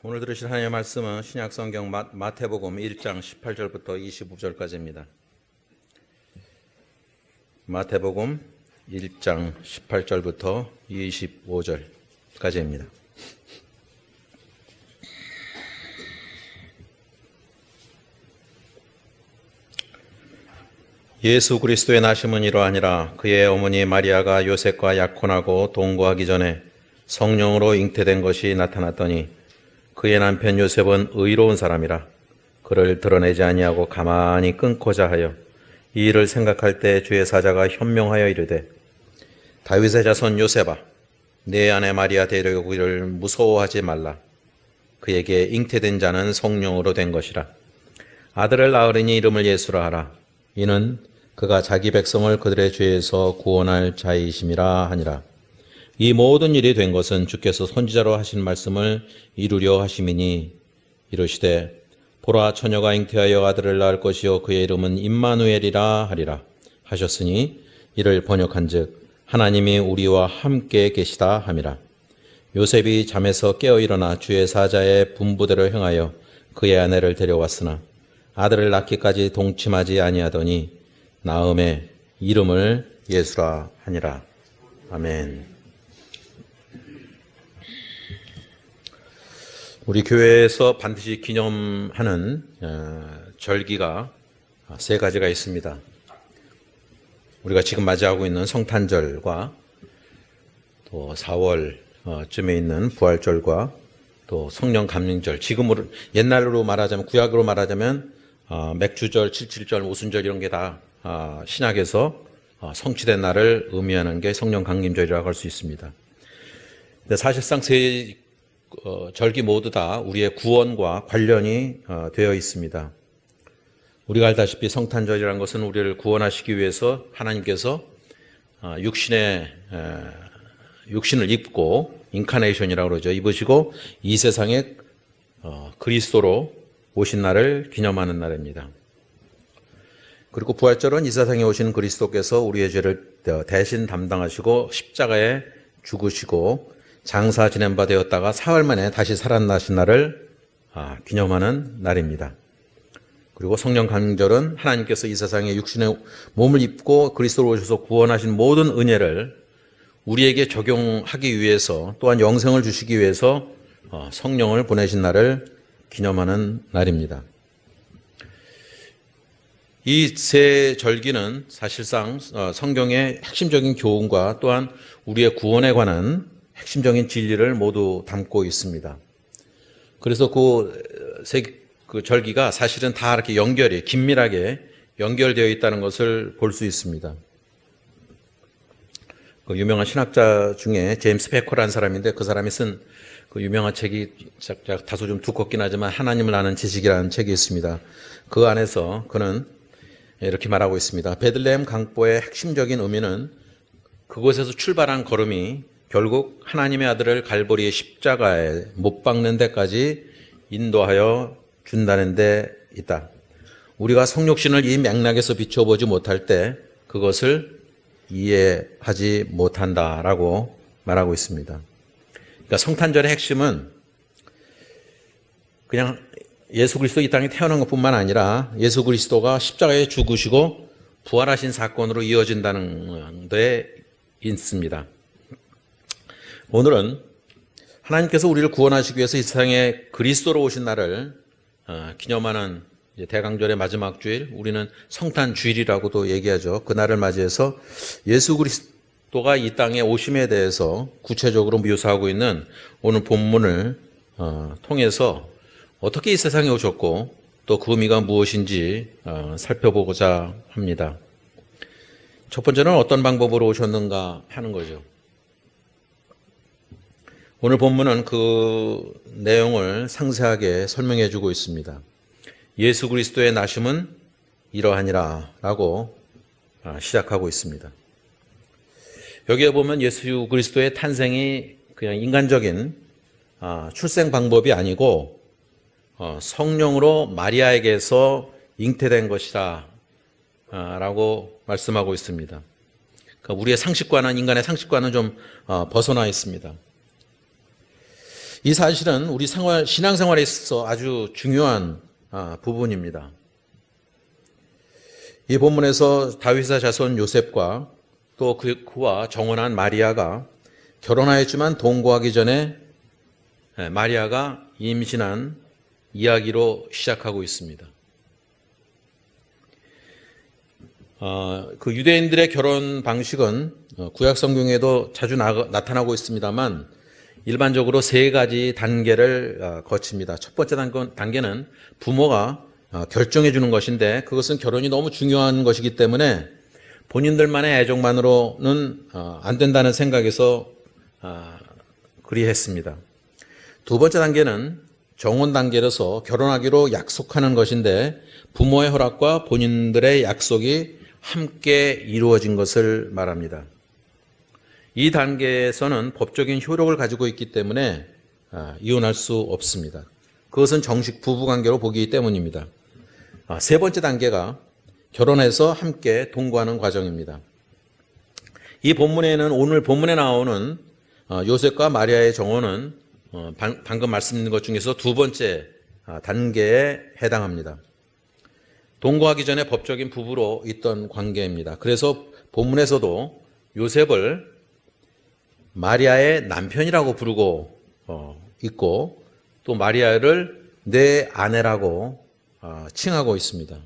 오늘 들으실 하나님의 말씀은 신약성경 마태복음 1장 18절부터 25절까지입니다. 마태복음 1장 18절부터 25절까지입니다. 예수 그리스도의 나심은 이러하니라. 그의 어머니 마리아가 요셉과 약혼하고 동거하기 전에 성령으로 잉태된 것이 나타났더니 그의 남편 요셉은 의로운 사람이라 그를 드러내지 아니하고 가만히 끊고자 하여 이 일을 생각할 때 주의 사자가 현명하여 이르되 다윗의 자손 요셉아 내 아내 마리아 데려오기를 무서워하지 말라. 그에게 잉태된 자는 성령으로 된 것이라. 아들을 낳으리니 이름을 예수라 하라. 이는 그가 자기 백성을 그들의 죄에서 구원할 자이심이라 하니라. 이 모든 일이 된 것은 주께서 선지자로 하신 말씀을 이루려 하심이니 이르시되 보라 처녀가 잉태하여 아들을 낳을 것이요 그의 이름은 임마누엘이라 하리라 하셨으니 이를 번역한즉 하나님이 우리와 함께 계시다 함이라. 요셉이 잠에서 깨어 일어나 주의 사자의 분부대로 행하여 그의 아내를 데려왔으나 아들을 낳기까지 동침하지 아니하더니 나음에 이름을 예수라 하니라. 아멘. 우리 교회에서 반드시 기념하는 절기가 세 가지가 있습니다. 우리가 지금 맞이하고 있는 성탄절과 또 4월쯤에 있는 부활절과 또 성령 감림절, 지금으로 옛날로 말하자면 구약으로 말하자면 맥주절, 칠칠절, 오순절 이런 게 다 신약에서 성취된 날을 의미하는 게 성령 감림절이라고 할 수 있습니다. 근데 사실상 세 절기 모두 다 우리의 구원과 관련이 되어 있습니다. 우리가 알다시피 성탄절이라는 것은 우리를 구원하시기 위해서 하나님께서 육신을 입고 인카네이션이라고 그러죠. 입으시고 이 세상에 그리스도로 오신 날을 기념하는 날입니다. 그리고 부활절은 이 세상에 오신 그리스도께서 우리의 죄를 대신 담당하시고 십자가에 죽으시고 장사 지낸 바 되었다가 사흘 만에 다시 살아나신 날을 기념하는 날입니다. 그리고 성령 감림절은 하나님께서 이 세상에 육신의 몸을 입고 그리스도로 오셔서 구원하신 모든 은혜를 우리에게 적용하기 위해서 또한 영생을 주시기 위해서 성령을 보내신 날을 기념하는 날입니다. 이 세 절기는 사실상 성경의 핵심적인 교훈과 또한 우리의 구원에 관한 핵심적인 진리를 모두 담고 있습니다. 그래서 그 절기가 사실은 다 이렇게 긴밀하게 연결되어 있다는 것을 볼 수 있습니다. 그 유명한 신학자 중에 제임스 베커라는 사람인데 그 사람이 쓴 그 유명한 책이 다소 좀 두껍긴 하지만 하나님을 아는 지식이라는 책이 있습니다. 그 안에서 그는 이렇게 말하고 있습니다. 베들레헴 강보의 핵심적인 의미는 그곳에서 출발한 걸음이 결국 하나님의 아들을 갈보리의 십자가에 못 박는 데까지 인도하여 준다는 데 있다. 우리가 성육신을 이 맥락에서 비춰보지 못할 때 그것을 이해하지 못한다라고 말하고 있습니다. 그러니까 성탄절의 핵심은 그냥 예수 그리스도 이 땅에 태어난 것뿐만 아니라 예수 그리스도가 십자가에 죽으시고 부활하신 사건으로 이어진다는 데 있습니다. 오늘은 하나님께서 우리를 구원하시기 위해서 이 세상에 그리스도로 오신 날을 기념하는 대강절의 마지막 주일, 우리는 성탄주일이라고도 얘기하죠. 그 날을 맞이해서 예수 그리스도가 이 땅에 오심에 대해서 구체적으로 묘사하고 있는 오늘 본문을 통해서 어떻게 이 세상에 오셨고 또 그 의미가 무엇인지 살펴보고자 합니다. 첫 번째는 어떤 방법으로 오셨는가 하는 거죠. 오늘 본문은 그 내용을 상세하게 설명해 주고 있습니다. 예수 그리스도의 나심은 이러하니라 라고 시작하고 있습니다. 여기에 보면 예수 그리스도의 탄생이 그냥 인간적인 출생 방법이 아니고 성령으로 마리아에게서 잉태된 것이다 라고 말씀하고 있습니다. 그러니까 우리의 상식과는 인간의 상식과는 좀 벗어나 있습니다. 이 사실은 우리 신앙생활에 있어서 아주 중요한 부분입니다. 이 본문에서 다윗의 자손 요셉과 또 그와 정혼한 마리아가 결혼하였지만 동거하기 전에 마리아가 임신한 이야기로 시작하고 있습니다. 그 유대인들의 결혼 방식은 구약 성경에도 자주 나타나고 있습니다만 일반적으로 세 가지 단계를 거칩니다. 첫 번째 단계는 부모가 결정해 주는 것인데 그것은 결혼이 너무 중요한 것이기 때문에 본인들만의 애정만으로는 안 된다는 생각에서 그리했습니다. 두 번째 단계는 정혼 단계로서 결혼하기로 약속하는 것인데 부모의 허락과 본인들의 약속이 함께 이루어진 것을 말합니다. 이 단계에서는 법적인 효력을 가지고 있기 때문에 이혼할 수 없습니다. 그것은 정식 부부관계로 보기 때문입니다. 세 번째 단계가 결혼해서 함께 동거하는 과정입니다. 이 본문에는 오늘 본문에 나오는 요셉과 마리아의 정혼은 방금 말씀드린 것 중에서 두 번째 단계에 해당합니다. 동거하기 전에 법적인 부부로 있던 관계입니다. 그래서 본문에서도 요셉을 마리아의 남편이라고 부르고 있고 또 마리아를 내 아내라고 칭하고 있습니다.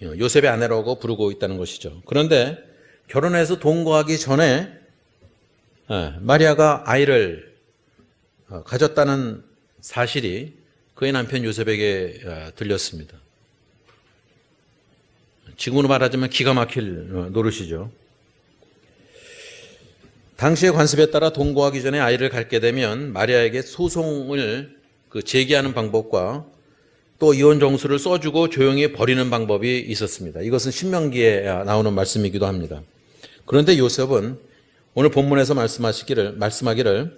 요셉의 아내라고 부르고 있다는 것이죠. 그런데 결혼해서 동거하기 전에 마리아가 아이를 가졌다는 사실이 그의 남편 요셉에게 들렸습니다. 지금으로 말하자면 기가 막힐 노릇이죠. 당시의 관습에 따라 동거하기 전에 아이를 갖게 되면 마리아에게 소송을 제기하는 방법과 또 이혼 정수를 써주고 조용히 버리는 방법이 있었습니다. 이것은 신명기에 나오는 말씀이기도 합니다. 그런데 요셉은 오늘 본문에서 말씀하기를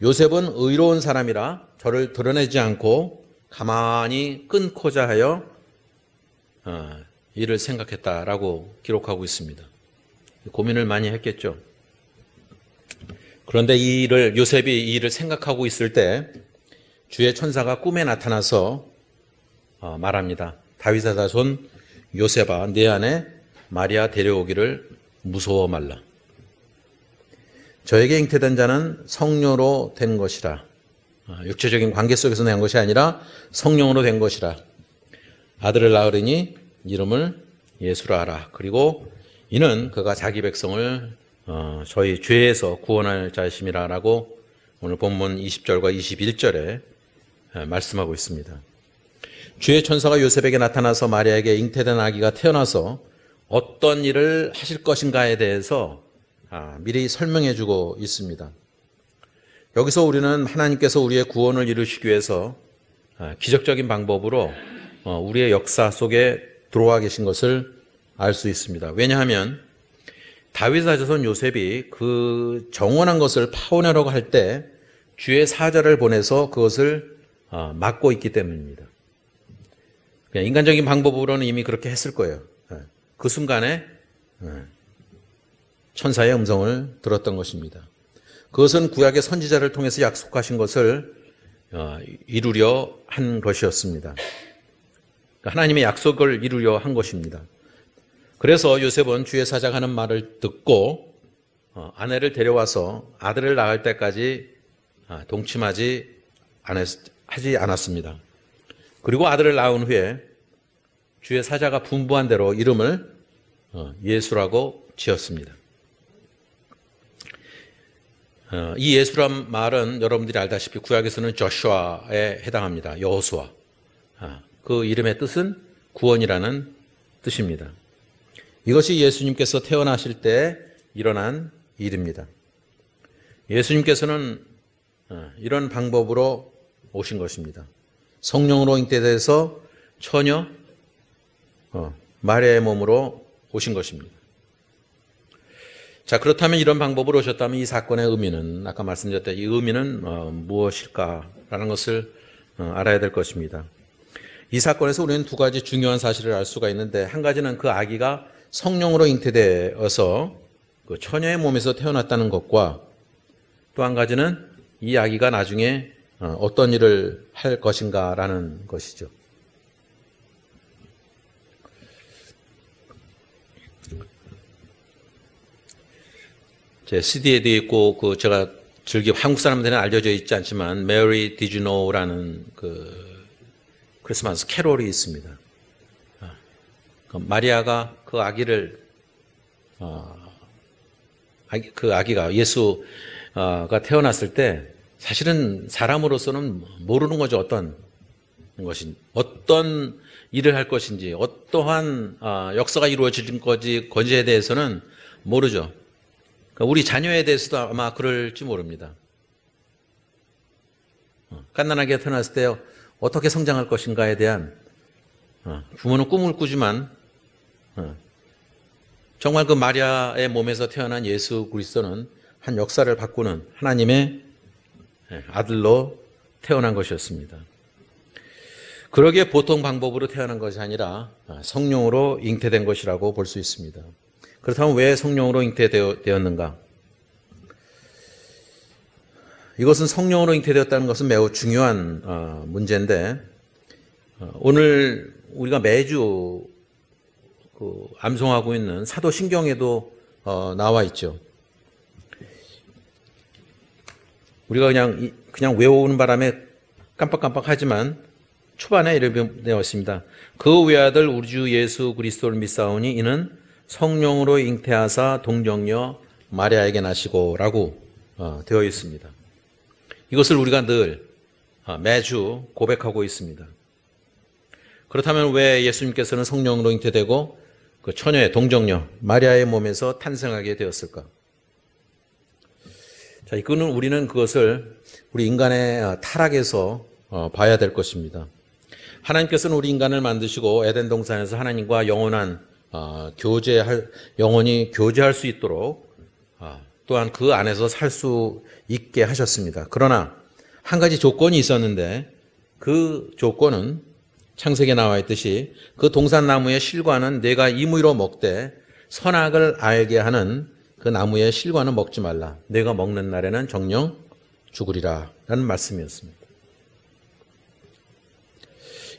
요셉은 의로운 사람이라 저를 드러내지 않고 가만히 끊고자 하여 이를 생각했다라고 기록하고 있습니다. 고민을 많이 했겠죠. 그런데 요셉이 이 일을 생각하고 있을 때 주의 천사가 꿈에 나타나서 말합니다. 다윗의 자손 요셉아 내 안에 마리아 데려오기를 무서워 말라. 저에게 잉태된 자는 성녀로 된 것이라. 육체적인 관계 속에서 난 것이 아니라 성령으로 된 것이라. 아들을 낳으리니 이름을 예수라 하라. 그리고 이는 그가 자기 백성을 저희 죄에서 구원할 자이심이라라고 오늘 본문 20절과 21절에 말씀하고 있습니다. 주의 천사가 요셉에게 나타나서 마리아에게 잉태된 아기가 태어나서 어떤 일을 하실 것인가에 대해서 미리 설명해 주고 있습니다. 여기서 우리는 하나님께서 우리의 구원을 이루시기 위해서 기적적인 방법으로 우리의 역사 속에 들어와 계신 것을 알 수 있습니다. 왜냐하면 다윗의 자손 요셉이 그 정원한 것을 파혼하려고 할 때 주의 사자를 보내서 그것을 막고 있기 때문입니다. 그냥 인간적인 방법으로는 이미 그렇게 했을 거예요. 그 순간에 천사의 음성을 들었던 것입니다. 그것은 구약의 선지자를 통해서 약속하신 것을 이루려 한 것이었습니다. 하나님의 약속을 이루려 한 것입니다. 그래서 요셉은 주의 사자가 하는 말을 듣고 아내를 데려와서 아들을 낳을 때까지 동침하지 않았습니다. 그리고 아들을 낳은 후에 주의 사자가 분부한 대로 이름을 예수라고 지었습니다. 이 예수란 말은 여러분들이 알다시피 구약에서는 조슈아에 해당합니다. 여호수아. 그 이름의 뜻은 구원이라는 뜻입니다. 이것이 예수님께서 태어나실 때 일어난 일입니다. 예수님께서는 이런 방법으로 오신 것입니다. 성령으로 잉태돼서 처녀 마리아의 몸으로 오신 것입니다. 자, 그렇다면 이런 방법으로 오셨다면 이 사건의 의미는 아까 말씀드렸던 이 의미는 무엇일까라는 것을 알아야 될 것입니다. 이 사건에서 우리는 두 가지 중요한 사실을 알 수가 있는데 한 가지는 그 아기가 성령으로 잉태되어서 그 처녀의 몸에서 태어났다는 것과 또 한 가지는 이 아기가 나중에 어떤 일을 할 것인가라는 것이죠. 제 CD에도 있고 제가 한국 사람들은 알려져 있지 않지만 Mary Did You Know라는 크리스마스 캐롤이 있습니다. 마리아가 그 아기를 그 아기가 예수가 태어났을 때 사실은 사람으로서는 모르는 거죠. 어떤 일을 할 것인지, 어떠한 역사가 이루어질 건지에 대해서는 모르죠. 우리 자녀에 대해서도 아마 그럴지 모릅니다. 갓난아기가 태어났을 때 어떻게 성장할 것인가에 대한 부모는 꿈을 꾸지만 정말 그 마리아의 몸에서 태어난 예수 그리스도는 한 역사를 바꾸는 하나님의 아들로 태어난 것이었습니다. 그러기에 보통 방법으로 태어난 것이 아니라 성령으로 잉태된 것이라고 볼 수 있습니다. 그렇다면 왜 성령으로 잉태되었는가? 이것은 성령으로 잉태되었다는 것은 매우 중요한 문제인데 오늘 우리가 매주 암송하고 있는 사도신경에도 나와 있죠. 우리가 그냥 외우는 바람에 깜빡깜빡하지만 초반에 이렇게 되어 있습니다. 그 외아들 우리 주 예수 그리스도를 믿사오니 이는 성령으로 잉태하사 동정녀 마리아에게 나시고라고 되어 있습니다. 이것을 우리가 늘 매주 고백하고 있습니다. 그렇다면 왜 예수님께서는 성령으로 잉태되고 그 처녀의 동정녀 마리아의 몸에서 탄생하게 되었을까? 자, 우리는 그것을 우리 인간의 타락에서 봐야 될 것입니다. 하나님께서는 우리 인간을 만드시고 에덴 동산에서 하나님과 영원히 교제할 수 있도록 또한 그 안에서 살 수 있게 하셨습니다. 그러나 한 가지 조건이 있었는데 그 조건은 창세기에 나와 있듯이 그 동산나무의 실과는 내가 임의로 먹되 선악을 알게 하는 그 나무의 실과는 먹지 말라. 내가 먹는 날에는 정녕 죽으리라 라는 말씀이었습니다.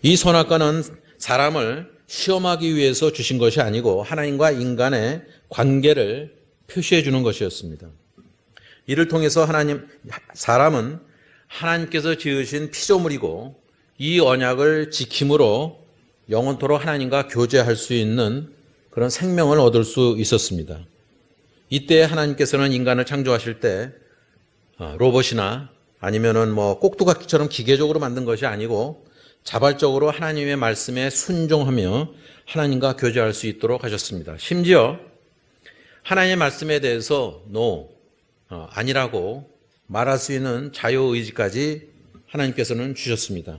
이 선악과는 사람을 시험하기 위해서 주신 것이 아니고 하나님과 인간의 관계를 표시해 주는 것이었습니다. 이를 통해서 사람은 하나님께서 지으신 피조물이고 이 언약을 지킴으로 영원토록 하나님과 교제할 수 있는 그런 생명을 얻을 수 있었습니다. 이때 하나님께서는 인간을 창조하실 때 로봇이나 아니면은 꼭두각기처럼 기계적으로 만든 것이 아니고 자발적으로 하나님의 말씀에 순종하며 하나님과 교제할 수 있도록 하셨습니다. 심지어 하나님의 말씀에 대해서 아니라고 말할 수 있는 자유의지까지 하나님께서는 주셨습니다.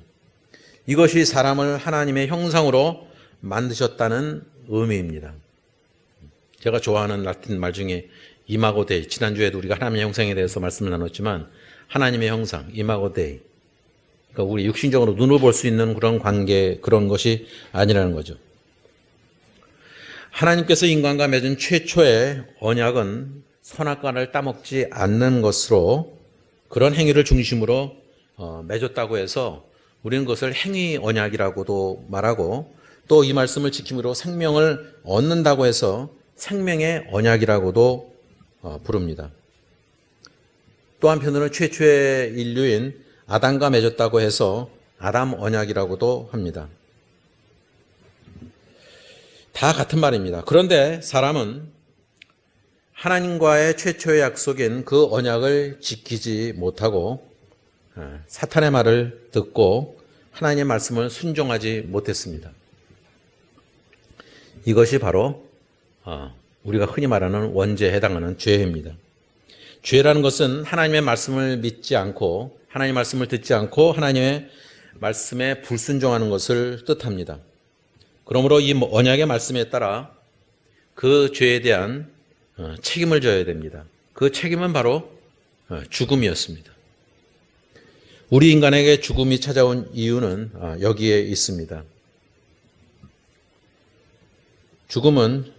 이것이 사람을 하나님의 형상으로 만드셨다는 의미입니다. 제가 좋아하는 라틴 말 중에 이마고 데이, 지난주에도 우리가 하나님의 형상에 대해서 말씀을 나눴지만 하나님의 형상, 이마고 데이, 그러니까 우리 육신적으로 눈으로 볼 수 있는 그런 관계, 그런 것이 아니라는 거죠. 하나님께서 인간과 맺은 최초의 언약은 선악과를 따먹지 않는 것으로 그런 행위를 중심으로 맺었다고 해서 우리는 그것을 행위 언약이라고도 말하고 또 이 말씀을 지킴으로 생명을 얻는다고 해서 생명의 언약이라고도 부릅니다. 또 한편으로는 최초의 인류인 아담과 맺었다고 해서 아담 언약이라고도 합니다. 다 같은 말입니다. 그런데 사람은 하나님과의 최초의 약속인 그 언약을 지키지 못하고 사탄의 말을 듣고 하나님의 말씀을 순종하지 못했습니다. 이것이 바로 우리가 흔히 말하는 원죄에 해당하는 죄입니다. 죄라는 것은 하나님의 말씀을 믿지 않고 하나님의 말씀을 듣지 않고 하나님의 말씀에 불순종하는 것을 뜻합니다. 그러므로 이 언약의 말씀에 따라 그 죄에 대한 책임을 져야 됩니다. 그 책임은 바로 죽음이었습니다. 우리 인간에게 죽음이 찾아온 이유는 여기에 있습니다. 죽음은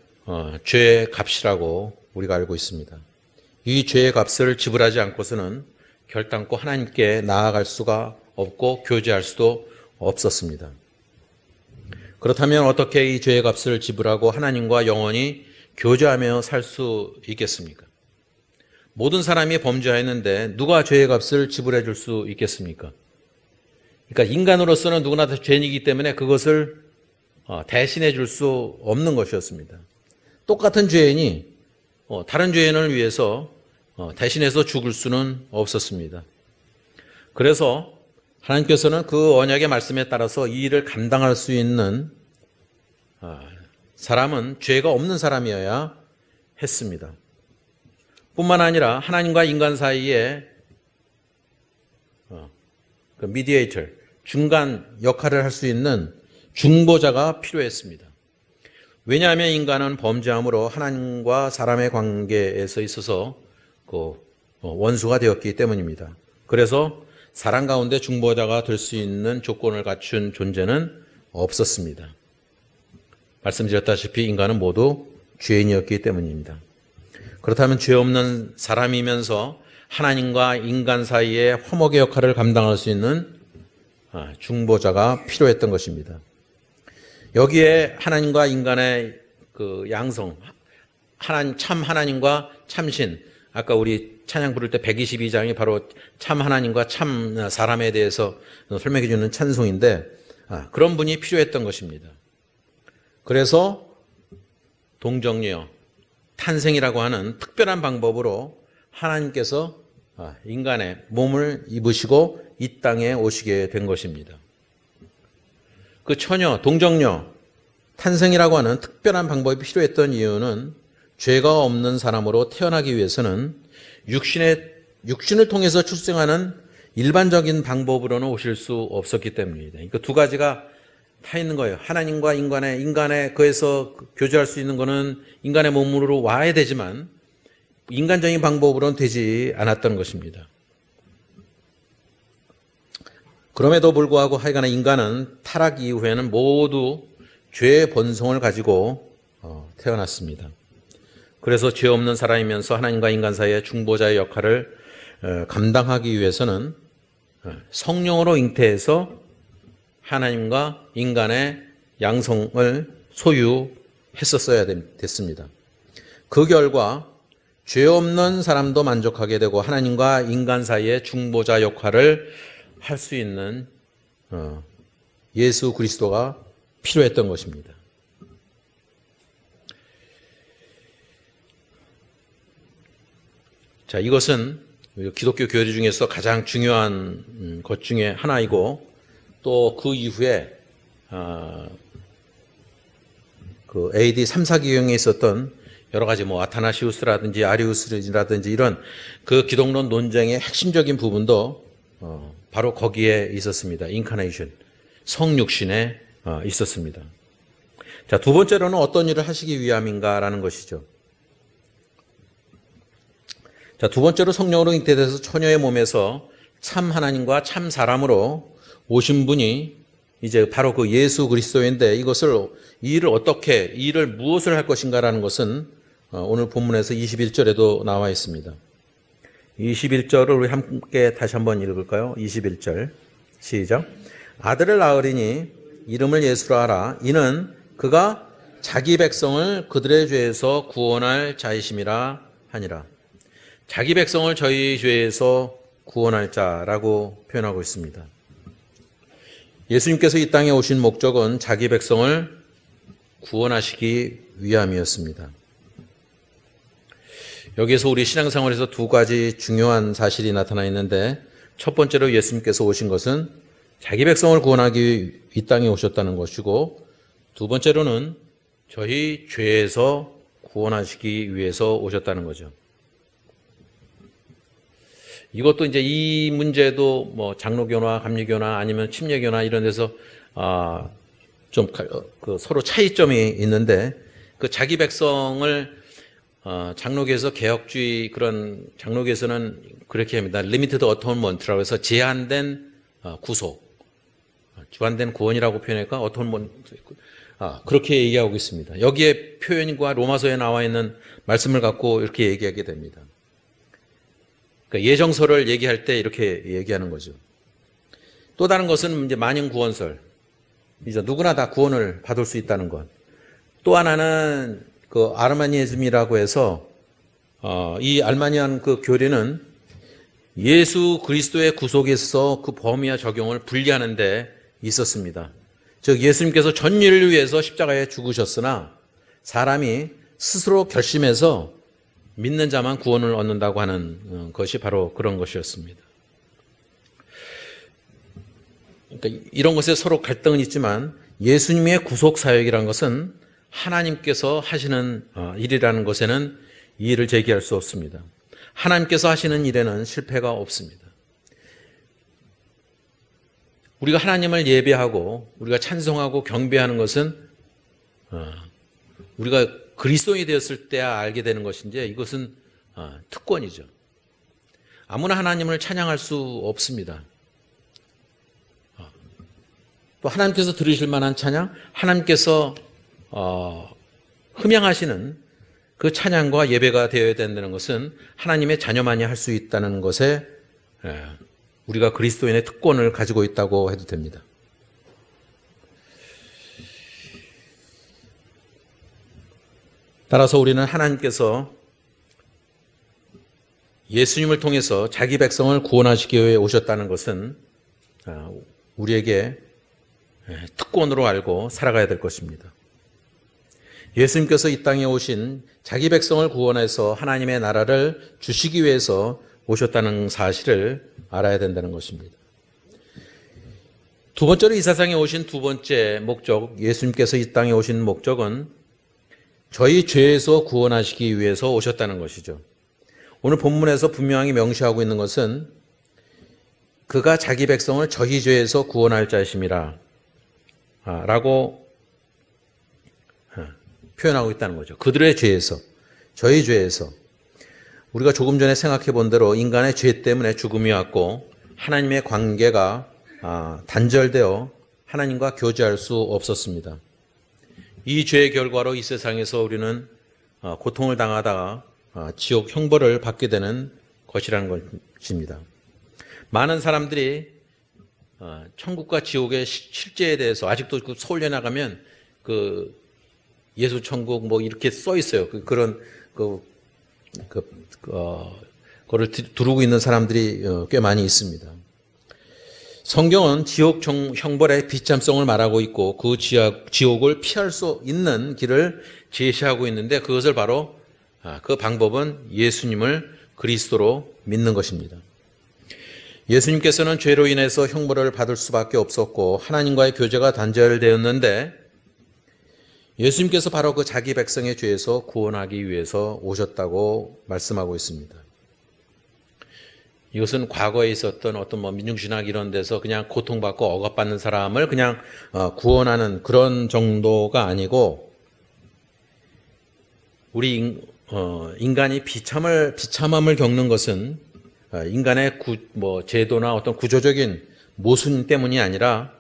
죄의 값이라고 우리가 알고 있습니다. 이 죄의 값을 지불하지 않고서는 결단코 하나님께 나아갈 수가 없고 교제할 수도 없었습니다. 그렇다면 어떻게 이 죄의 값을 지불하고 하나님과 영원히 교제하며 살 수 있겠습니까? 모든 사람이 범죄하였는데 누가 죄의 값을 지불해 줄 수 있겠습니까? 그러니까 인간으로서는 누구나 다 죄인이기 때문에 그것을 대신해 줄 수 없는 것이었습니다. 똑같은 죄인이 다른 죄인을 위해서 대신해서 죽을 수는 없었습니다. 그래서 하나님께서는 그 언약의 말씀에 따라서 이 일을 감당할 수 있는 사람은 죄가 없는 사람이어야 했습니다. 뿐만 아니라 하나님과 인간 사이에 그 미디에이터, 중간 역할을 할 수 있는 중보자가 필요했습니다. 왜냐하면 인간은 범죄함으로 하나님과 사람의 관계에서 있어서 그 원수가 되었기 때문입니다. 그래서 사람 가운데 중보자가 될 수 있는 조건을 갖춘 존재는 없었습니다. 말씀드렸다시피 인간은 모두 죄인이었기 때문입니다. 그렇다면 죄 없는 사람이면서 하나님과 인간 사이에 화목의 역할을 감당할 수 있는 중보자가 필요했던 것입니다. 여기에 하나님과 인간의 그 양성, 참 하나님과 참신, 아까 우리 찬양 부를 때 122장이 바로 참 하나님과 참 사람에 대해서 설명해 주는 찬송인데 그런 분이 필요했던 것입니다. 그래서 동정녀, 탄생이라고 하는 특별한 방법으로 하나님께서 인간의 몸을 입으시고 이 땅에 오시게 된 것입니다. 그 처녀, 동정녀, 탄생이라고 하는 특별한 방법이 필요했던 이유는 죄가 없는 사람으로 태어나기 위해서는 육신을 통해서 출생하는 일반적인 방법으로는 오실 수 없었기 때문입니다. 그러니까 두 가지가 다 있는 거예요. 하나님과 인간의 거에서 교제할 수 있는 것은 인간의 몸으로 와야 되지만 인간적인 방법으로는 되지 않았던 것입니다. 그럼에도 불구하고 하여간에 인간은 타락 이후에는 모두 죄의 본성을 가지고 태어났습니다. 그래서 죄 없는 사람이면서 하나님과 인간 사이의 중보자의 역할을 감당하기 위해서는 성령으로 잉태해서 하나님과 인간의 양성을 소유했었어야 됐습니다. 그 결과 죄 없는 사람도 만족하게 되고 하나님과 인간 사이의 중보자 역할을 할 수 있는 예수 그리스도가 필요했던 것입니다. 자, 이것은 기독교 교리 중에서 가장 중요한 것 중에 하나이고 또 그 이후에 그 AD 3, 4기경에 있었던 여러 가지 아타나시우스라든지 아리우스라든지 이런 그 기독론 논쟁의 핵심적인 부분도 바로 거기에 있었습니다. 인카네이션, 성육신에 있었습니다. 자, 두 번째로는 어떤 일을 하시기 위함인가라는 것이죠. 자, 두 번째로 성령으로 잉태돼서 처녀의 몸에서 참 하나님과 참 사람으로 오신 분이 이제 바로 그 예수 그리스도인데 이 일을 무엇을 할 것인가라는 것은 오늘 본문에서 21절에도 나와 있습니다. 21절을 우리 함께 다시 한번 읽을까요? 21절 시작. 아들을 낳으리니 이름을 예수라 하라. 이는 그가 자기 백성을 그들의 죄에서 구원할 자이심이라 하니라. 자기 백성을 저희 죄에서 구원할 자라고 표현하고 있습니다. 예수님께서 이 땅에 오신 목적은 자기 백성을 구원하시기 위함이었습니다. 여기에서 우리 신앙생활에서 두 가지 중요한 사실이 나타나 있는데 첫 번째로 예수님께서 오신 것은 자기 백성을 구원하기 이 땅에 오셨다는 것이고 두 번째로는 저희 죄에서 구원하시기 위해서 오셨다는 거죠. 이것도 이제 이 문제도 장로교나 감리교나 아니면 침례교나 이런 데서 좀 서로 차이점이 있는데 그 자기 백성을 장로교에서 개혁주의 그런 장로교에서는 그렇게 합니다. 리미티드 어토먼트라고 해서 제한된 구속, 주관된 구원이라고 표현할까? 어토먼트 그렇게 얘기하고 있습니다. 여기에 표현과 로마서에 나와 있는 말씀을 갖고 이렇게 얘기하게 됩니다. 그러니까 예정설을 얘기할 때 이렇게 얘기하는 거죠. 또 다른 것은 이제 만인구원설. 이제 누구나 다 구원을 받을 수 있다는 것. 또 하나는 그 아르마니즘이라고 해서 이 알마니안 그 교리는 예수 그리스도의 구속에 있어서 그 범위와 적용을 분리하는 데 있었습니다. 즉 예수님께서 전 인류를 위해서 십자가에 죽으셨으나 사람이 스스로 결심해서 믿는 자만 구원을 얻는다고 하는 것이 바로 그런 것이었습니다. 그러니까 이런 것에 서로 갈등은 있지만 예수님의 구속 사역이라는 것은 하나님께서 하시는 일이라는 것에는 이의를 제기할 수 없습니다. 하나님께서 하시는 일에는 실패가 없습니다. 우리가 하나님을 예배하고 우리가 찬송하고 경배하는 것은 우리가 그리스도인이 되었을 때야 알게 되는 것인지 이것은 특권이죠. 아무나 하나님을 찬양할 수 없습니다. 또 하나님께서 들으실 만한 찬양, 하나님께서 흠양하시는 그 찬양과 예배가 되어야 된다는 것은 하나님의 자녀만이 할 수 있다는 것에 우리가 그리스도인의 특권을 가지고 있다고 해도 됩니다. 따라서 우리는 하나님께서 예수님을 통해서 자기 백성을 구원하시기 위해 오셨다는 것은 우리에게 특권으로 알고 살아가야 될 것입니다. 예수님께서 이 땅에 오신 자기 백성을 구원해서 하나님의 나라를 주시기 위해서 오셨다는 사실을 알아야 된다는 것입니다. 두 번째로 이 세상에 오신 두 번째 목적, 예수님께서 이 땅에 오신 목적은 저희 죄에서 구원하시기 위해서 오셨다는 것이죠. 오늘 본문에서 분명히 명시하고 있는 것은 그가 자기 백성을 저희 죄에서 구원할 자이심이라 라고 표현하고 있다는 거죠. 그들의 죄에서, 저희 죄에서. 우리가 조금 전에 생각해 본 대로 인간의 죄 때문에 죽음이 왔고 하나님의 관계가 단절되어 하나님과 교제할 수 없었습니다. 이 죄의 결과로 이 세상에서 우리는 고통을 당하다가 지옥 형벌을 받게 되는 것이라는 것입니다. 많은 사람들이 천국과 지옥의 실제에 대해서 아직도 서울에 나가면 그 예수 천국 뭐 이렇게 써 있어요. 그런 거를 두르고 있는 사람들이 꽤 많이 있습니다. 성경은 지옥 형벌의 비참성을 말하고 있고 그 지옥을 피할 수 있는 길을 제시하고 있는데 그것을 바로 그 방법은 예수님을 그리스도로 믿는 것입니다. 예수님께서는 죄로 인해서 형벌을 받을 수밖에 없었고 하나님과의 교제가 단절되었는데 예수님께서 바로 그 자기 백성의 죄에서 구원하기 위해서 오셨다고 말씀하고 있습니다. 이것은 과거에 있었던 어떤 민중신학 이런 데서 그냥 고통받고 억압받는 사람을 그냥 구원하는 그런 정도가 아니고 우리 인간이 비참함을 겪는 것은 인간의 제도나 어떤 구조적인 모순 때문이 아니라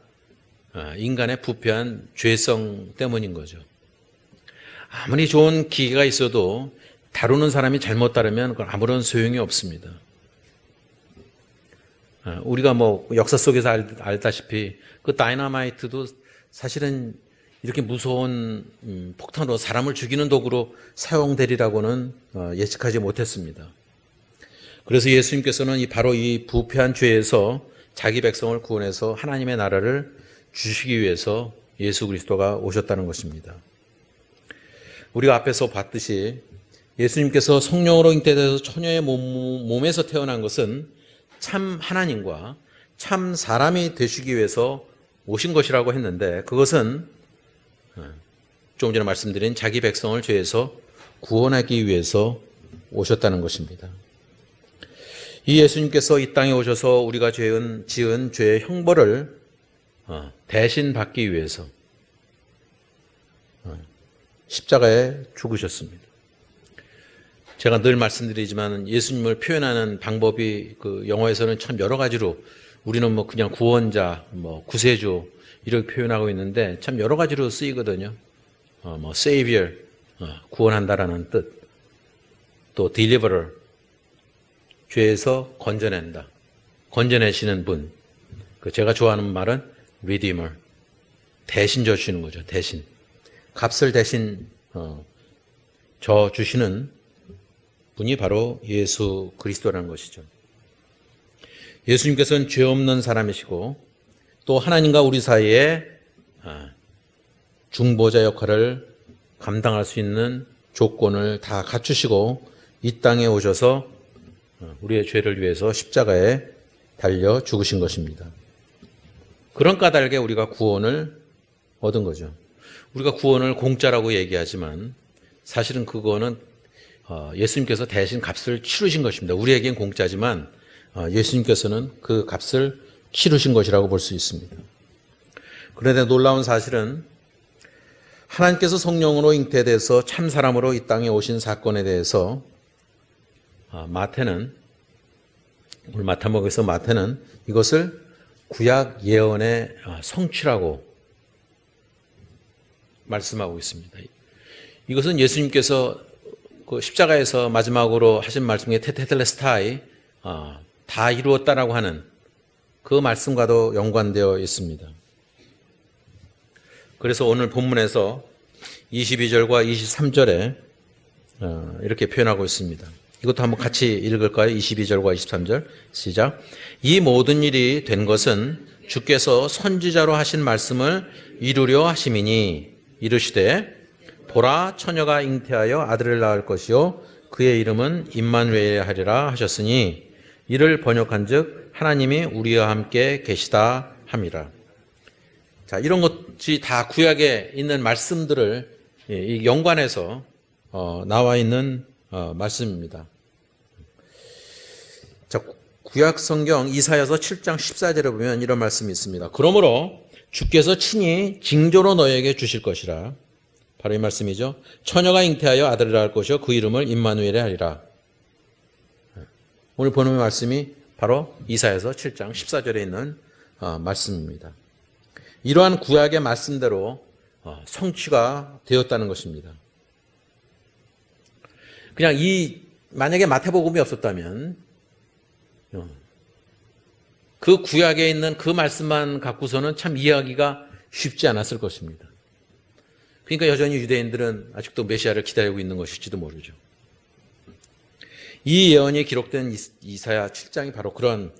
인간의 부패한 죄성 때문인 거죠. 아무리 좋은 기계가 있어도 다루는 사람이 잘못 다루면 그건 아무런 소용이 없습니다. 우리가 역사 속에서 알다시피 그 다이너마이트도 사실은 이렇게 무서운 폭탄으로 사람을 죽이는 도구로 사용되리라고는 예측하지 못했습니다. 그래서 예수님께서는 바로 이 부패한 죄에서 자기 백성을 구원해서 하나님의 나라를 주시기 위해서 예수 그리스도가 오셨다는 것입니다. 우리가 앞에서 봤듯이 예수님께서 성령으로 잉태돼서 처녀의 몸에서 태어난 것은 참 하나님과 참 사람이 되시기 위해서 오신 것이라고 했는데 그것은 조금 전에 말씀드린 자기 백성을 죄에서 구원하기 위해서 오셨다는 것입니다. 이 예수님께서 이 땅에 오셔서 우리가 지은 죄의 형벌을 대신 받기 위해서 십자가에 죽으셨습니다. 제가 늘 말씀드리지만 예수님을 표현하는 방법이 그 영어에서는 참 여러 가지로 우리는 그냥 구원자, 구세주 이렇게 표현하고 있는데 참 여러 가지로 쓰이거든요. Savior, 구원한다라는 뜻, 또 Deliverer, 죄에서 건져낸다. 건져내시는 분. 제가 좋아하는 말은 Redeemer. 대신 져 주시는 거죠. 대신. 값을 대신 져 주시는 분이 바로 예수 그리스도라는 것이죠. 예수님께서는 죄 없는 사람이시고 또 하나님과 우리 사이에 중보자 역할을 감당할 수 있는 조건을 다 갖추시고 이 땅에 오셔서 우리의 죄를 위해서 십자가에 달려 죽으신 것입니다. 그런 까닭에 우리가 구원을 얻은 거죠. 우리가 구원을 공짜라고 얘기하지만 사실은 그거는 예수님께서 대신 값을 치르신 것입니다. 우리에겐 공짜지만 예수님께서는 그 값을 치르신 것이라고 볼 수 있습니다. 그런데 놀라운 사실은 하나님께서 성령으로 잉태돼서 참 사람으로 이 땅에 오신 사건에 대해서 마태는 오늘 마태복음에서 마태는 이것을 구약 예언의 성취라고 말씀하고 있습니다. 이것은 예수님께서 그 십자가에서 마지막으로 하신 말씀 중에 테텔레스타이 다 이루었다라고 하는 그 말씀과도 연관되어 있습니다. 그래서 오늘 본문에서 22절과 23절에 이렇게 표현하고 있습니다. 이것도 한번 같이 읽을까요? 22절과 23절 시작. 이 모든 일이 된 것은 주께서 선지자로 하신 말씀을 이루려 하심이니 이르시되 보라 처녀가 잉태하여 아들을 낳을 것이요 그의 이름은 임마누엘 하리라 하셨으니 이를 번역한즉 하나님이 우리와 함께 계시다 함이라. 자, 이런 것이 다 구약에 있는 말씀들을 연관해서 나와 있는 말씀입니다. 자, 구약 성경 이사야서 7장 14절에 보면 이런 말씀이 있습니다. 그러므로 주께서 친히 징조로 너에게 주실 것이라. 바로 이 말씀이죠. 처녀가 잉태하여 아들을 낳을 것이요 그 이름을 임마누엘에 하리라. 오늘 보는 말씀이 바로 이사야서 7장 14절에 있는 말씀입니다. 이러한 구약의 말씀대로 성취가 되었다는 것입니다. 그냥 만약에 마태복음이 없었다면 그 구약에 있는 그 말씀만 갖고서는 참 이해하기가 쉽지 않았을 것입니다. 그러니까 여전히 유대인들은 아직도 메시아를 기다리고 있는 것일지도 모르죠. 이 예언이 기록된 이사야 7장이 바로 그런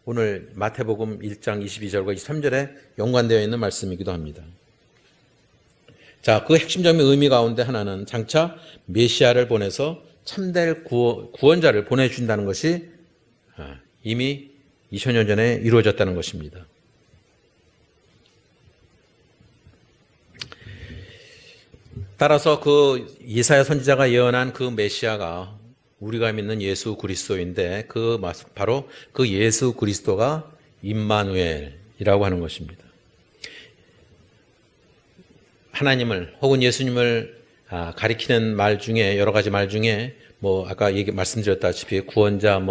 오늘 마태복음 1장 22절과 23절에 연관되어 있는 말씀이기도 합니다. 자, 그 핵심적인 의미 가운데 하나는 장차 메시아를 보내서 참될 구원자를 보내준다는 것이 이미 2000년 전에 이루어졌다는 것입니다. 따라서 그 이사야 선지자가 예언한 그 메시아가 우리가 믿는 예수 그리스도인데 바로 그 예수 그리스도가 임마누엘이라고 하는 것입니다. 하나님을 혹은 예수님을 가리키는 말 중에 여러 가지 말 중에 아까 말씀드렸다시피 구원자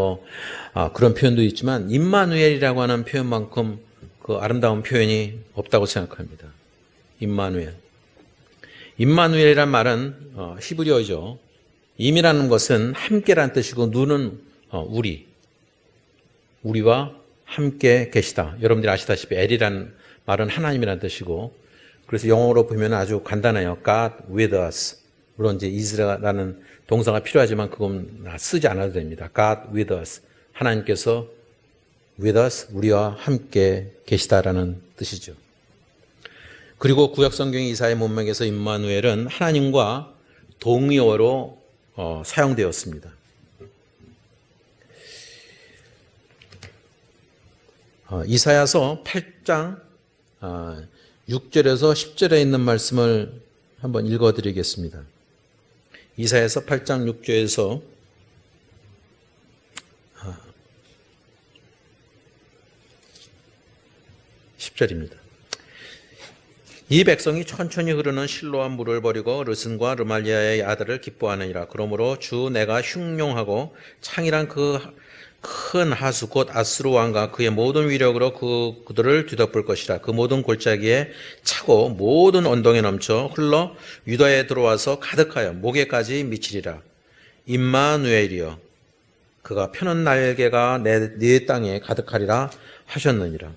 그런 표현도 있지만 임마누엘이라고 하는 표현만큼 그 아름다운 표현이 없다고 생각합니다. 임마누엘이란 말은 히브리어죠. 임이라는 것은 함께란 뜻이고 누는 우리와 함께 계시다. 여러분들이 아시다시피 엘이라는 말은 하나님이라는 뜻이고 그래서 영어로 보면 아주 간단해요. God with us. 물론 이제 is라는 동사가 필요하지만 그건 쓰지 않아도 됩니다. God with us. 하나님께서 with us, 우리와 함께 계시다라는 뜻이죠. 그리고 구약 성경 이사야 문맥에서 임마누엘은 하나님과 동의어로 사용되었습니다. 이사야서 8장 6절에서 10절에 있는 말씀을 한번 읽어드리겠습니다. 이사야서 8장 6절에서 10절입니다. 이 백성이 천천히 흐르는 실로암 물을 버리고 르슨과 르말리아의 아들을 기뻐하느니라. 그러므로 주 내가 흉룡하고 창이란 그 큰 하수 곧 아스루 왕과 그의 모든 위력으로 그들을 뒤덮을 것이라. 그 모든 골짜기에 차고 모든 언덕에 넘쳐 흘러 유다에 들어와서 가득하여 목에까지 미치리라. 임마누엘이여 그가 펴는 날개가 네 땅에 가득하리라 하셨느니라.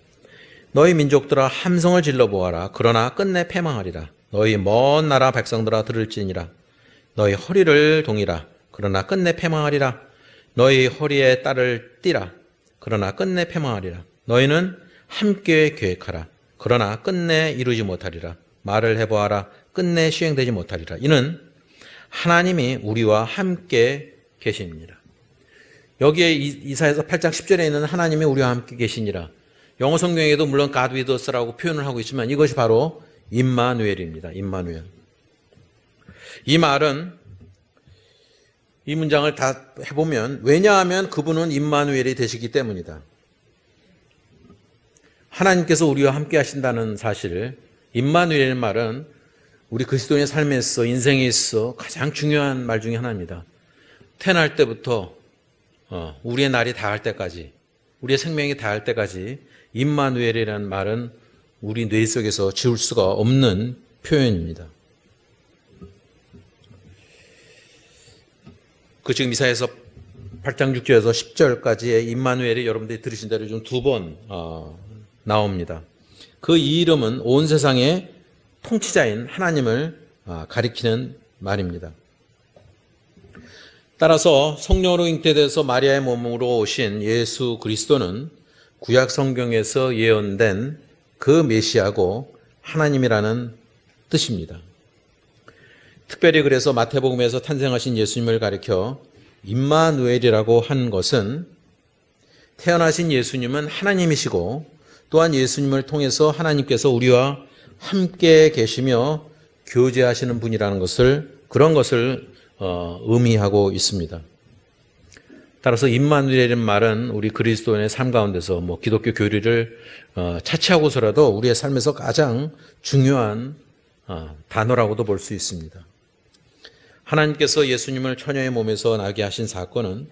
너희 민족들아 함성을 질러 보아라. 그러나 끝내 패망하리라. 너희 먼 나라 백성들아 들을지니라. 너희 허리를 동이라. 그러나 끝내 패망하리라. 너희 허리에 딸을 띠라. 그러나 끝내 패망하리라. 너희는 함께 계획하라. 그러나 끝내 이루지 못하리라. 말을 해보아라. 끝내 시행되지 못하리라. 이는 하나님이 우리와 함께 계십니다. 여기에 이사야서 8장 10절에 있는 하나님이 우리와 함께 계시니라. 영어 성경에도 물론 God with us라고 표현을 하고 있지만 이것이 바로 임마누엘입니다. 임마누엘. 이 말은 이 문장을 다 해보면 왜냐하면 그분은 임마누엘이 되시기 때문이다. 하나님께서 우리와 함께 하신다는 사실, 임마누엘 말은 우리 그리스도인의 삶에 있어 인생에 있어 가장 중요한 말 중에 하나입니다. 태어날 때부터 우리의 날이 다할 때까지, 우리의 생명이 다할 때까지 임마누엘이라는 말은 우리 뇌 속에서 지울 수가 없는 표현입니다. 그 지금 이사야서 8장 6절에서 10절까지의 임마누엘이 여러분들이 들으신 대로 좀 두 번 나옵니다. 그 이 이름은 온 세상의 통치자인 하나님을 가리키는 말입니다. 따라서 성령으로 잉태돼서 마리아의 몸으로 오신 예수 그리스도는 구약 성경에서 예언된 그 메시아고 하나님이라는 뜻입니다. 특별히 그래서 마태복음에서 탄생하신 예수님을 가리켜 임마누엘이라고 한 것은 태어나신 예수님은 하나님이시고 또한 예수님을 통해서 하나님께서 우리와 함께 계시며 교제하시는 분이라는 것을, 그런 것을 의미하고 있습니다. 따라서 임마누엘이라는 말은 우리 그리스도인의 삶 가운데서 기독교 교리를 차치하고서라도 우리의 삶에서 가장 중요한 단어라고도 볼 수 있습니다. 하나님께서 예수님을 처녀의 몸에서 나게 하신 사건은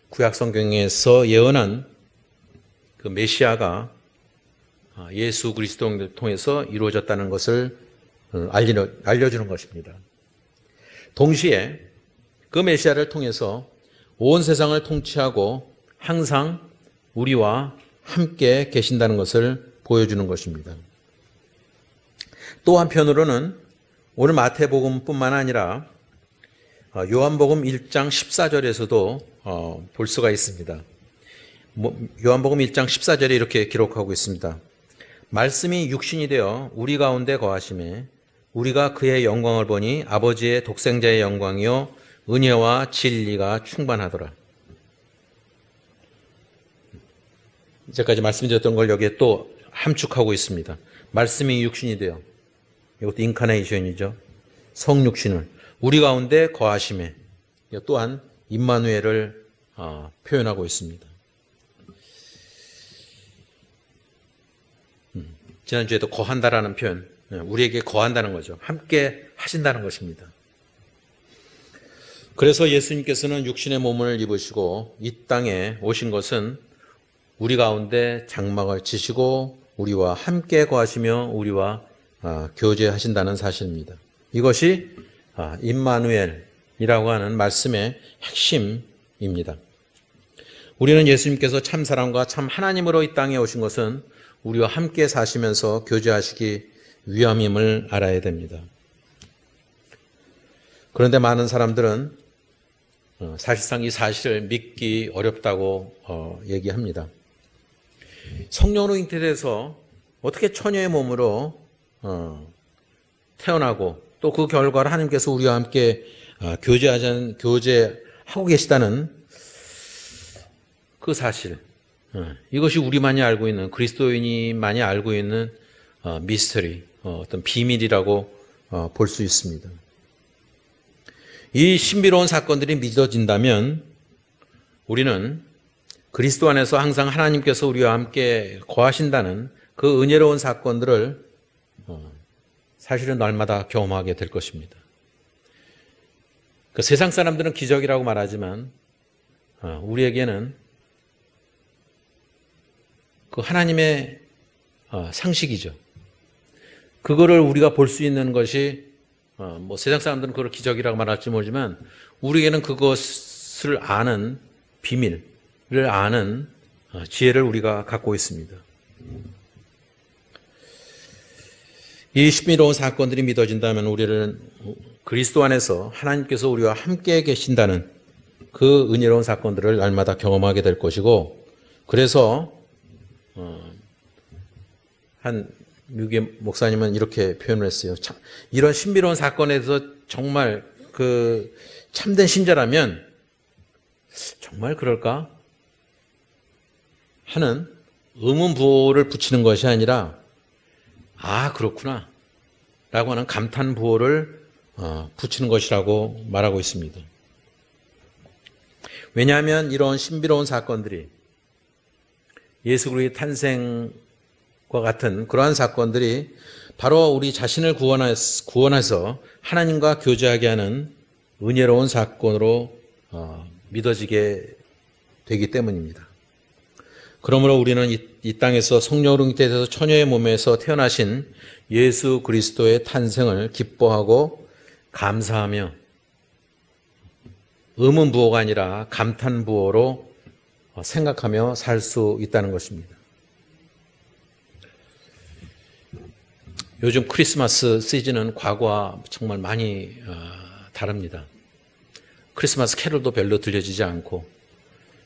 구약 성경에서 예언한 그 메시아가 예수 그리스도를 통해서 이루어졌다는 것을 알려주는 것입니다. 동시에 그 메시아를 통해서 온 세상을 통치하고 항상 우리와 함께 계신다는 것을 보여주는 것입니다. 또 한편으로는 오늘 마태복음뿐만 아니라 요한복음 1장 14절에서도 볼 수가 있습니다. 요한복음 1장 14절에 이렇게 기록하고 있습니다. 말씀이 육신이 되어 우리 가운데 거하심에 우리가 그의 영광을 보니 아버지의 독생자의 영광이요 은혜와 진리가 충만하더라. 이제까지 말씀드렸던 걸 여기에 또 함축하고 있습니다. 말씀이 육신이 되어, 이것도 인카네이션이죠. 성육신을 우리 가운데 거하심에, 또한 임마누엘을 표현하고 있습니다. 지난주에도 거한다라는 표현, 우리에게 거한다는 거죠. 함께 하신다는 것입니다. 그래서 예수님께서는 육신의 몸을 입으시고 이 땅에 오신 것은 우리 가운데 장막을 치시고 우리와 함께 거하시며 우리와 교제하신다는 사실입니다. 이것이 임마누엘이라고 하는 말씀의 핵심입니다. 우리는 예수님께서 참 사람과 참 하나님으로 이 땅에 오신 것은 우리와 함께 사시면서 교제하시기 위함임을 알아야 됩니다. 그런데 많은 사람들은 사실상 이 사실을 믿기 어렵다고 얘기합니다. 성령으로 잉태돼서 어떻게 처녀의 몸으로 태어나고 또 그 결과를 하나님께서 우리와 함께 교제하고 계시다는 그 사실, 이것이 우리만이 알고 있는, 그리스도인이만이 알고 있는 미스터리, 어떤 비밀이라고 볼 수 있습니다. 이 신비로운 사건들이 믿어진다면 우리는 그리스도 안에서 항상 하나님께서 우리와 함께 거하신다는 그 은혜로운 사건들을 사실은 날마다 경험하게 될 것입니다. 그 세상 사람들은 기적이라고 말하지만 우리에게는 그 하나님의 상식이죠. 그거를 우리가 볼 수 있는 것이 세상 사람들은 그걸 기적이라고 말할지 모르지만 우리에게는 그것을 아는 비밀을 아는 지혜를 우리가 갖고 있습니다. 이 신비로운 사건들이 믿어진다면 우리는 그리스도 안에서 하나님께서 우리와 함께 계신다는 그 은혜로운 사건들을 날마다 경험하게 될 것이고, 그래서 한 미국의 목사님은 이렇게 표현을 했어요. 이런 신비로운 사건에서 정말 그 참된 신자라면 정말 그럴까 하는 의문부호를 붙이는 것이 아니라 아 그렇구나 라고 하는 감탄부호를 붙이는 것이라고 말하고 있습니다. 왜냐하면 이런 신비로운 사건들이 예수 그리스도의 탄생과 같은 그러한 사건들이 바로 우리 자신을 구원해서 하나님과 교제하게 하는 은혜로운 사건으로 믿어지게 되기 때문입니다. 그러므로 우리는 이 땅에서 성령으로 잉태돼서 처녀의 몸에서 태어나신 예수 그리스도의 탄생을 기뻐하고 감사하며 의문부호가 아니라 감탄부호로 생각하며 살 수 있다는 것입니다. 요즘 크리스마스 시즌은 과거와 정말 많이 다릅니다. 크리스마스 캐롤도 별로 들려지지 않고,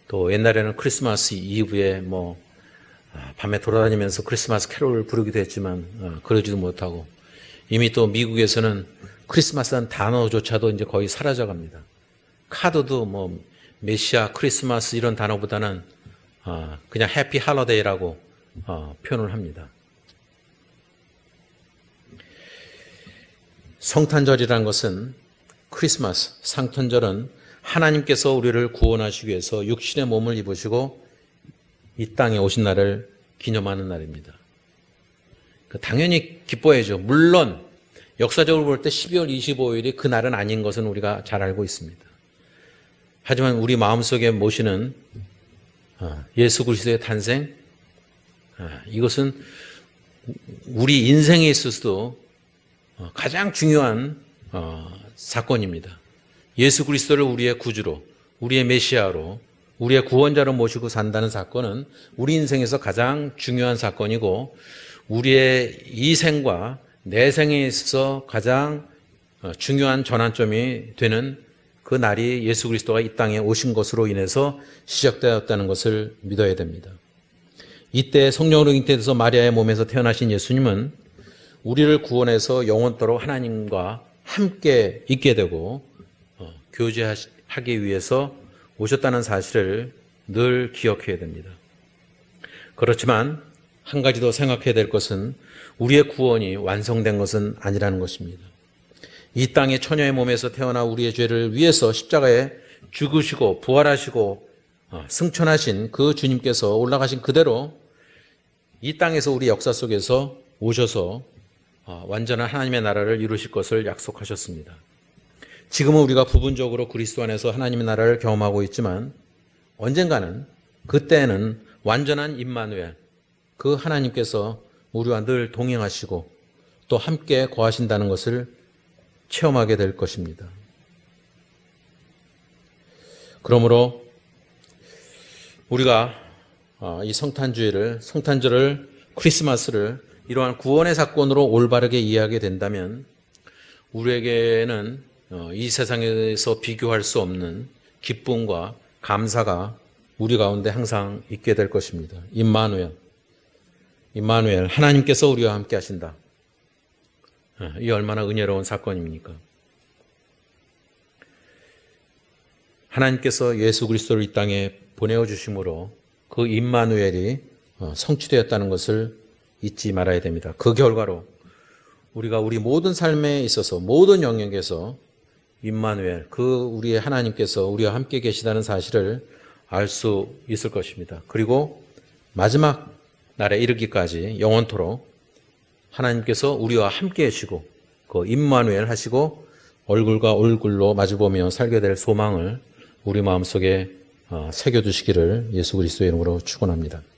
또 옛날에는 크리스마스 이브에 밤에 돌아다니면서 크리스마스 캐롤을 부르기도 했지만 그러지도 못하고, 이미 또 미국에서는 크리스마스라는 단어조차도 이제 거의 사라져갑니다. 카드도 메시아, 크리스마스 이런 단어보다는 그냥 해피 할러데이라고 표현을 합니다. 성탄절이라는 것은 크리스마스, 상탄절은 하나님께서 우리를 구원하시기 위해서 육신의 몸을 입으시고 이 땅에 오신 날을 기념하는 날입니다. 당연히 기뻐해야죠. 물론 역사적으로 볼 때 12월 25일이 그 날은 아닌 것은 우리가 잘 알고 있습니다. 하지만 우리 마음속에 모시는 예수 그리스도의 탄생, 이것은 우리 인생에 있어서도 가장 중요한 사건입니다. 예수 그리스도를 우리의 구주로, 우리의 메시아로, 우리의 구원자로 모시고 산다는 사건은 우리 인생에서 가장 중요한 사건이고, 우리의 이 생과 내 생에 있어서 가장 중요한 전환점이 되는 그 날이 예수 그리스도가 이 땅에 오신 것으로 인해서 시작되었다는 것을 믿어야 됩니다. 이때 성령으로 잉태돼서 마리아의 몸에서 태어나신 예수님은 우리를 구원해서 영원토록 하나님과 함께 있게 되고 교제하기 위해서 오셨다는 사실을 늘 기억해야 됩니다. 그렇지만 한 가지 더 생각해야 될 것은 우리의 구원이 완성된 것은 아니라는 것입니다. 이 땅의 처녀의 몸에서 태어나 우리의 죄를 위해서 십자가에 죽으시고 부활하시고 승천하신 그 주님께서 올라가신 그대로 이 땅에서 우리 역사 속에서 오셔서 완전한 하나님의 나라를 이루실 것을 약속하셨습니다. 지금은 우리가 부분적으로 그리스도 안에서 하나님의 나라를 경험하고 있지만 언젠가는, 그때는 완전한 임마누엘, 그 하나님께서 우리와 늘 동행하시고 또 함께 거하신다는 것을 체험하게 될 것입니다. 그러므로 우리가 이 성탄절을, 크리스마스를 이러한 구원의 사건으로 올바르게 이해하게 된다면 우리에게는 이 세상에서 비교할 수 없는 기쁨과 감사가 우리 가운데 항상 있게 될 것입니다. 임마누엘, 하나님께서 우리와 함께 하신다. 이 얼마나 은혜로운 사건입니까? 하나님께서 예수 그리스도를 이 땅에 보내어 주심으로 그 임마누엘이 성취되었다는 것을 잊지 말아야 됩니다. 그 결과로 우리가 우리 모든 삶에 있어서 모든 영역에서 임마누엘, 그 우리의 하나님께서 우리와 함께 계시다는 사실을 알 수 있을 것입니다. 그리고 마지막 날에 이르기까지 영원토록 하나님께서 우리와 함께 하시고 그 임마누엘 하시고 얼굴과 얼굴로 마주보며 살게 될 소망을 우리 마음속에 새겨두시기를 예수 그리스도의 이름으로 축원합니다.